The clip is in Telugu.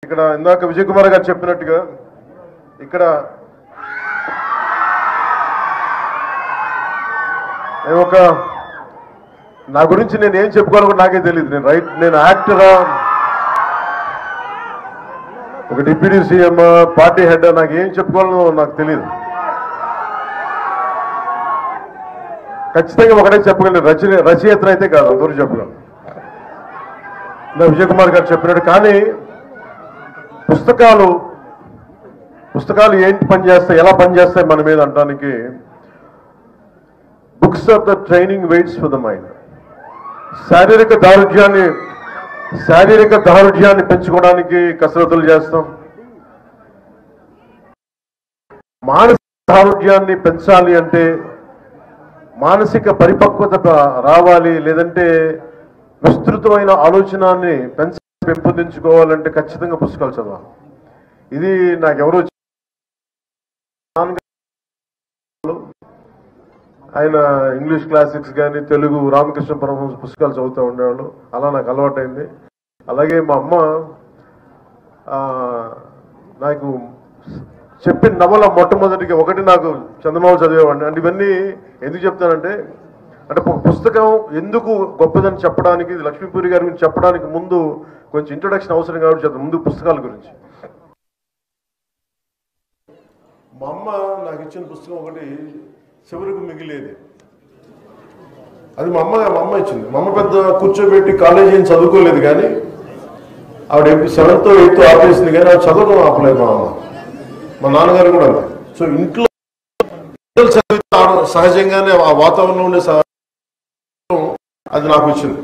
ఇక్కడ ఇందాక విజయ్ కుమార్ గారు చెప్పినట్టుగా ఇక్కడ నా గురించి నేను ఏం చెప్పుకోవాలో నాకే తెలియదు. నేను యాక్టరా, ఒక డిప్యూటీ సీఎం, పార్టీ హెడ్, నాకు ఏం చెప్పుకోవాలో నాకు తెలియదు. ఖచ్చితంగా ఒకటే చెప్పగలను, రచయిత అయితే కాదు, అందరూ చెప్పగలను. విజయ్ కుమార్ గారు చెప్పినట్టు. కానీ పుస్తకాలు ఏంటి పనిచేస్తాయి, ఎలా పనిచేస్తాయి మన మీద అంటానికి, books are the training weights for the mind. శారీరక దారుఢ్యాన్ని పెంచుకోవడానికి కసరత్తులు చేస్తాం. మానసిక దారుఢ్యాన్ని పెంచాలి అంటే, మానసిక పరిపక్వత రావాలి, లేదంటే విస్తృతమైన ఆలోచనాన్ని పెంపొందించుకోవాలంటే ఖచ్చితంగా పుస్తకాలు చదవాలి. ఇది నాకెవరో ఆయన ఇంగ్లీష్ క్లాసిక్స్ కానీ తెలుగు రామకృష్ణ పరమహంస పుస్తకాలు చదువుతూ ఉండేవాళ్ళు. అలా నాకు అలవాటైంది. అలాగే మా అమ్మ నాకు చెప్పిన నవల మొట్టమొదటిగా ఒకటి నాకు చందమామ చదివేవాడిని. అంటే ఇవన్నీ ఎందుకు చెప్తానంటే, అంటే పుస్తకం ఎందుకు గొప్పదని చెప్పడానికి, లక్ష్మీపూరి గారి గురించి చెప్పడానికి ముందు కొంచెం ఇంట్రొడక్షన్ అవసరం కాబట్టి చెప్తాను. ముందు పుస్తకాల గురించి. మా అమ్మ నాకు ఇచ్చిన పుస్తకం ఒకటి చివరికి మిగిలేది. అది మా అమ్మ ఇచ్చింది. మా అమ్మ పెద్ద కూర్చోబెట్టి కాలేజీ ఏం చదువుకోలేదు, కానీ ఆవిడ 7th 8th ఆపేసింది, కానీ ఆవిడ చదవడం ఆపలేదు మా అమ్మ. మా నాన్నగారు కూడా అంతే. సో ఇంట్లో చదివితే సహజంగానే ఆ వాతావరణంలో ఉండే అది నాకు వచ్చింది.